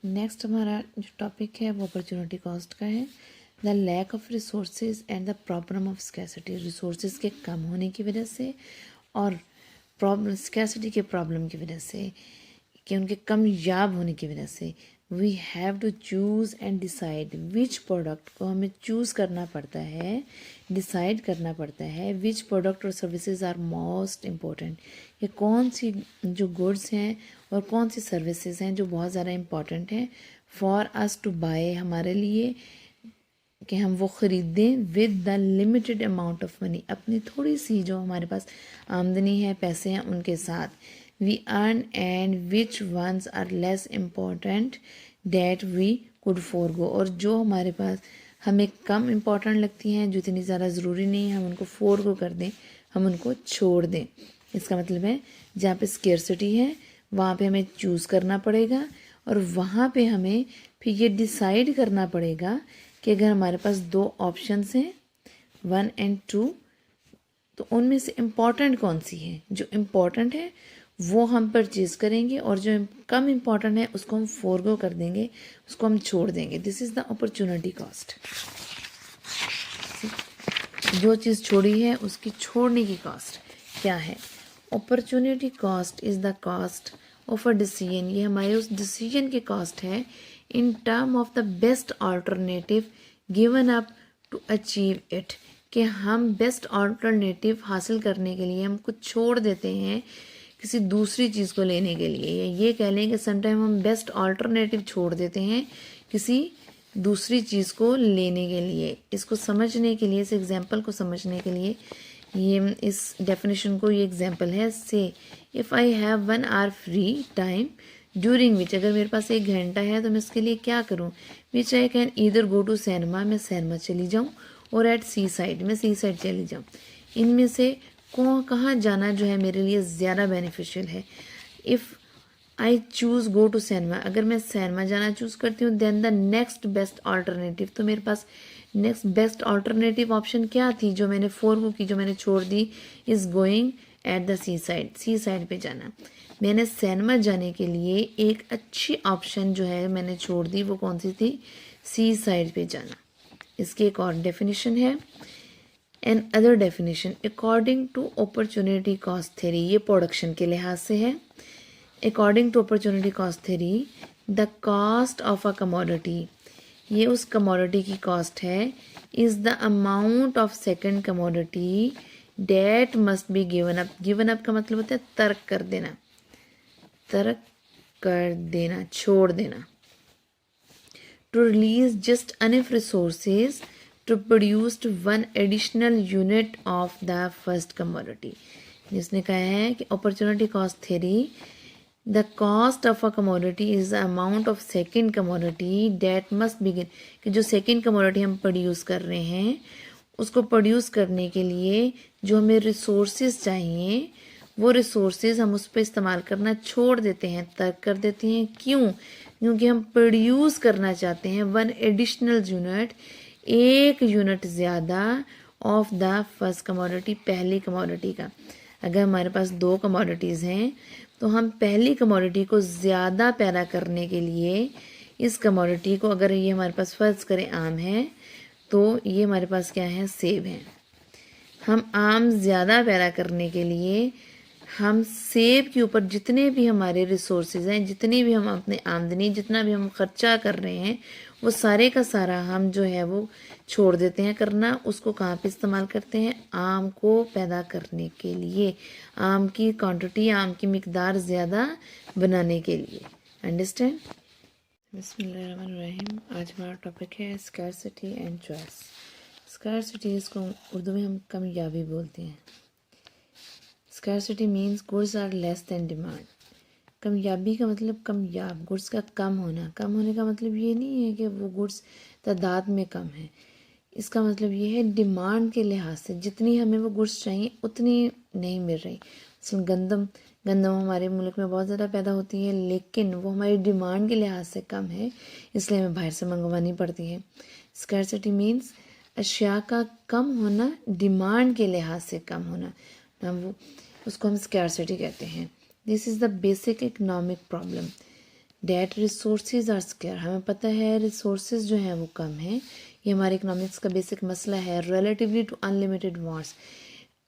Next हमारा जो topic है वो अपॉर्चुनिटी कॉस्ट का है। The lack of resources and the problem of scarcity. Resources के कम होने की वजह से और प्रॉब्लम स्कैसिटी के प्रॉब्लम की वजह से, कि उनके कमयाब होने की वजह से we have to choose and decide which product को हमें चूज़ करना पड़ता है, डिसाइड करना पड़ता है विच प्रोडक्ट और सर्विसेज आर मोस्ट इम्पोर्टेंट। ये कौन सी जो गुड्स हैं और कौन सी सर्विसेज हैं जो बहुत ज़्यादा इम्पॉर्टेंट हैं फॉर अस टू बाय, हमारे लिए कि हम वो ख़रीदें with the limited amount of money, अपनी थोड़ी सी जो हमारे पास आमदनी है, पैसे हैं, उनके साथ। We earn and which ones are less important that we could forgo. और जो हमारे पास हमें कम इम्पॉर्टेंट लगती हैं, जो इतनी ज़्यादा ज़रूरी नहीं है, हम उनको फोरगो कर दें, हम उनको छोड़ दें। इसका मतलब है जहाँ पे स्केर्सिटी है वहाँ पे हमें चूज़ करना पड़ेगा, और वहाँ पे हमें फिर ये डिसाइड करना पड़ेगा कि अगर हमारे पास दो ऑप्शंस हैं 1 और 2, तो उनमें से इम्पॉर्टेंट कौन सी है। जो इम्पॉर्टेंट है वो हम परचेज़ करेंगे, और जो कम इम्पॉर्टेंट है उसको हम फोरगो कर देंगे, उसको हम छोड़ देंगे। This is the opportunity cost. जो चीज़ छोड़ी है उसकी छोड़ने की कॉस्ट क्या है। Opportunity cost is the cost of a decision. ये हमारे उस डिसीजन की कॉस्ट है in term of the best alternative given up to achieve it. कि हम बेस्ट ऑल्टरनेटिव हासिल करने के लिए हम कुछ छोड़ देते हैं किसी दूसरी चीज़ को लेने के लिए, या ये कह लें कि समटाइम हम बेस्ट ऑल्टरनेटिव छोड़ देते हैं किसी दूसरी चीज़ को लेने के लिए। इसको समझने के लिए, इस एग्जाम्पल को समझने के लिए, ये इस डेफिनेशन को, ये एग्जाम्पल है। Say if I have 1 hour free time during which, अगर मेरे पास 1 घंटा है तो मैं इसके लिए क्या करूँ। Which I can either go to cinema, मैं सिनेमा चली जाऊँ, और एट सी साइड, मैं सी साइड चली जाऊँ। इनमें से कहाँ जाना जो है मेरे लिए ज़्यादा बेनिफिशियल है। If I choose go to cinema, अगर मैं सिनेमा जाना चूज़ करती हूँ, then the next best alternative, तो मेरे पास नेक्स्ट बेस्ट ऑल्टरनेटिव ऑप्शन क्या थी जो मैंने फोरगो की, जो मैंने छोड़ दी, is going at the seaside, seaside पे जाना। मैंने सिनेमा जाने के लिए एक अच्छी ऑप्शन जो है मैंने छोड़ दी, वो कौन सी थी, सी साइड पे जाना। इसकी एक और डेफिनेशन है, an other definition according to opportunity cost theory. ये प्रोडक्शन के लिहाज से है। According to opportunity cost theory the cost of a commodity, ये उस कमोडिटी की कॉस्ट है, is the amount of second commodity that must be given up. Given up का मतलब होता है तर्क कर देना, तर्क कर देना, छोड़ देना। To release just enough resources to produce one additional unit of the first commodity। जिसने कहा है कि opportunity cost theory, the cost of a commodity is the amount of second commodity that must begin, कि जो second commodity हम produce कर रहे हैं उसको produce करने के लिए जो हमें resources चाहिए, वो resources हम उस पर इस्तेमाल करना छोड़ देते हैं, तर्क कर देते हैं। क्यों? क्योंकि हम produce करना चाहते हैं one additional unit, एक यूनिट ज़्यादा ऑफ द फर्स्ट कमोडिटी, पहली कमोडिटी का। अगर हमारे पास 2 कमोडिटीज़ हैं तो हम पहली कमोडिटी को ज़्यादा पैदा करने के लिए इस कमोडिटी को, अगर ये हमारे पास फ़र्ज़ करें आम है, तो ये हमारे पास क्या है, सेब है। हम आम ज़्यादा पैदा करने के लिए हम सेब के ऊपर जितने भी हमारे रिसोर्सेज हैं, जितनी भी हम अपने आमदनी, जितना भी हम खर्चा कर रहे हैं, वो सारे का सारा हम जो है वो छोड़ देते हैं करना। उसको कहाँ पे इस्तेमाल करते हैं, आम को पैदा करने के लिए, आम की क्वांटिटी, आम की मिकदार ज़्यादा बनाने के लिए। अंडरस्टैंड। बिस्मिल्लाहिर्रहमानिर्रहीम। आज हमारा टॉपिक है स्कैर्सिटी एंड चॉइस। स्कैर्सिटी, इसको उर्दू में हम कमयाबी बोलते हैं। Scarcity means goods are less than demand. कमयाबी का मतलब कमयाब, गुड्स का कम होना। कम होने का मतलब ये नहीं है कि वो गुड्स तादाद में कम है, इसका मतलब ये है डिमांड के लिहाज से जितनी हमें वो गुड्स चाहिए उतनी नहीं मिल रही। गंदम हमारे मुल्क में बहुत ज़्यादा पैदा होती है, लेकिन वो हमारी डिमांड के लिहाज से कम है, इसलिए हमें बाहर से मंगवानी पड़ती है। स्कैर्सिटी मीन्स अशिया का कम होना, डिमांड के लिहाज से कम होना, वो उसको हम स्कैर्सिटी कहते हैं। This is the basic economic problem. That resources are scarce, हमें पता है रिसोर्सेज जो हैं वो कम हैं, ये हमारे इकोनॉमिक्स का बेसिक मसला है। रिलेटिवली टू अनलिमिटेड वांट्स,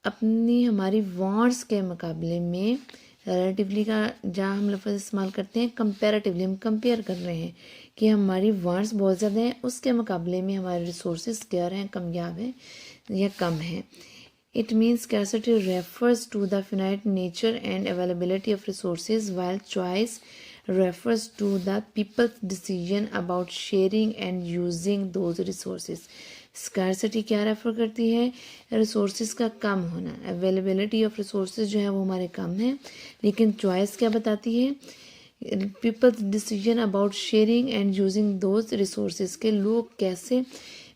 अपनी हमारी वांट्स के मुकाबले में रिलेटिवली का जहाँ हम लफ्ज़ इस्तेमाल करते हैं कंपैरेटिवली, हम कंपेयर कर रहे हैं कि हमारी वांट्स बहुत ज़्यादा हैं, उसके मुकाबले में हमारे रिसोर्सेज क्या हैं, कमयाब हैं या कम हैं। It means scarcity refers to the finite nature and availability of resources, while choice refers to the people's decision about sharing and using those resources. Scarcity क्या रेफर करती है? रिसोर्सेज का कम होना। अवेलेबिलिटी ऑफ रिसोर्सेज जो है वो हमारे कम है, लेकिन चॉइस क्या बताती है? People's decision about sharing and using those resources, के लोग कैसे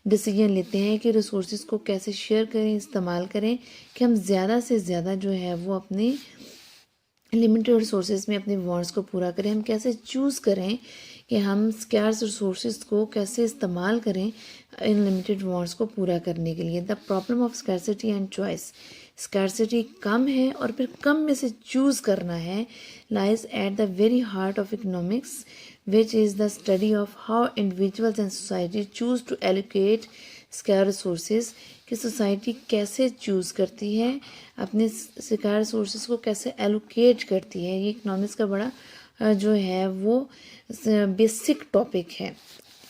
डिसीजन लेते हैं कि रिसोर्सेज को कैसे शेयर करें, इस्तेमाल करें, कि हम ज़्यादा से ज़्यादा जो है वो अपनी लिमिटेड रिसोर्सेज में अपने वांट्स को पूरा करें। हम कैसे चूज़ करें कि हम स्कैर्स रिसोर्सेज को कैसे इस्तेमाल करें इन लिमिटेड वांट्स को पूरा करने के लिए। The problem of scarcity and choice, scarcity कम है और फिर कम में से चूज़ करना है, lies at the very heart of economics, which is the study of how individuals and society choose to allocate scarce resources, कि सोसाइटी कैसे चूज़ करती है अपने स्कैर्स रिसोर्सेज को, कैसे एलोकेट करती है। ये इकोनॉमिक्स का बड़ा जो है वो बेसिक टॉपिक है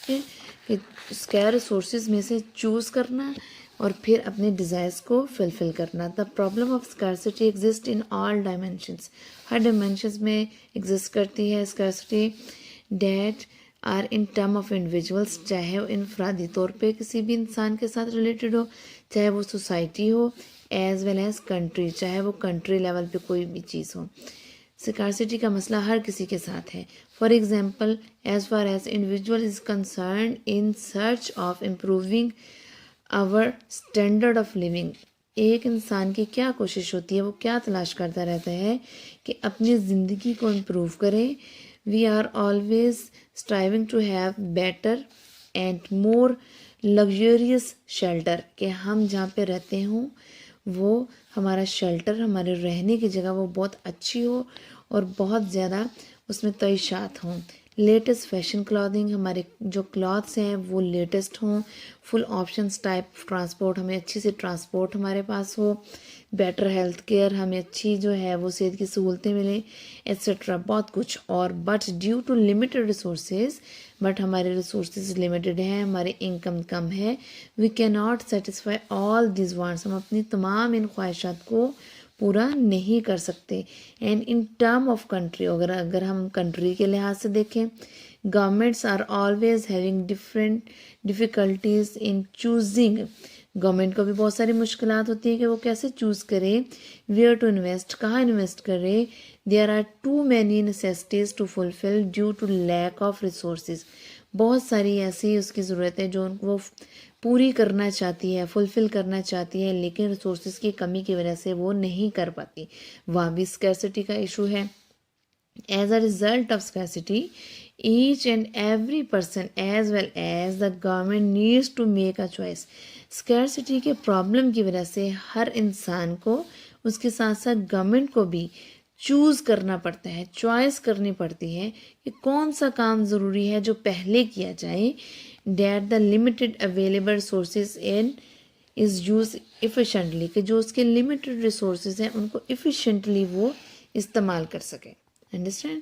कि स्कैर्स रिसोर्सेज में से चूज़ करना और फिर अपने डिज़ायर्स को फुलफ़िल करना। The problem of scarcity exist in all dimensions, हर डायमेंशंस में एग्जिस्ट करती है scarcity. That are in term of individuals, चाहे वो इनफरादी तौर पे किसी भी इंसान के साथ रिलेटेड हो, चाहे वो सोसाइटी हो, एज वेल एज कंट्री, चाहे वो कंट्री लेवल पे कोई भी चीज़ हो। स्कार्सिटी का मसला हर किसी के साथ है। For example, as far as individual is concern in search of improving our standard of living, एक इंसान की क्या कोशिश होती है, वो क्या तलाश करता रहता है कि अपनी ज़िंदगी को इम्प्रूव करे। We are always striving to have better and more luxurious shelter, कि हम जहाँ पे रहते हों वो हमारा शेल्टर, हमारे रहने की जगह वो बहुत अच्छी हो और बहुत ज़्यादा उसमें तईशात हों। लेटेस्ट फैशन क्लॉथिंग, हमारे जो क्लॉथ्स हैं वो लेटेस्ट हों। फुल ऑप्शंस टाइप ट्रांसपोर्ट, हमें अच्छी से ट्रांसपोर्ट हमारे पास हो। बेटर हेल्थ केयर, हमें अच्छी जो है वो सेहत की सहूलतें मिलें, एट्सेट्रा, बहुत कुछ और। But due to limited resources, but हमारे रिसोर्सेज लिमिटेड हैं, हमारी इनकम कम है, we can not satisfy all this wants, हम अपनी तमाम इन ख्वाहिशात को पूरा नहीं कर सकते। And in term of country, अगर हम कंट्री के लिहाज से देखें, governments are always having different difficulties in choosing, government को भी बहुत सारी मुश्किलात होती है कि वो कैसे चूज़ करे, वेयर टू इन्वेस्ट, कहाँ इन्वेस्ट करे। There are too many necessities to fulfil due to lack of resources, बहुत सारी ऐसी उसकी ज़रूरत है जो वो पूरी करना चाहती है, फुलफ़िल करना चाहती है, लेकिन रिसोर्सेज की कमी की वजह से वो नहीं कर पाती। वहाँ भी स्कैर्सिटी का इशू है। As a result of scarcity, each and every person as well as the government needs to make a choice. Scarcity के प्रॉब्लम की वजह से हर इंसान को, उसके साथ साथ गवर्नमेंट को भी चूज़ करना पड़ता है, चॉइस करनी पड़ती है कि कौन सा काम ज़रूरी है जो पहले किया जाए। That the limited available sources in is use efficiently, कि जो उसके लिमिटेड रिसोर्सेज हैं उनको इफ़िशेंटली वो इस्तेमाल कर सकें। Understand?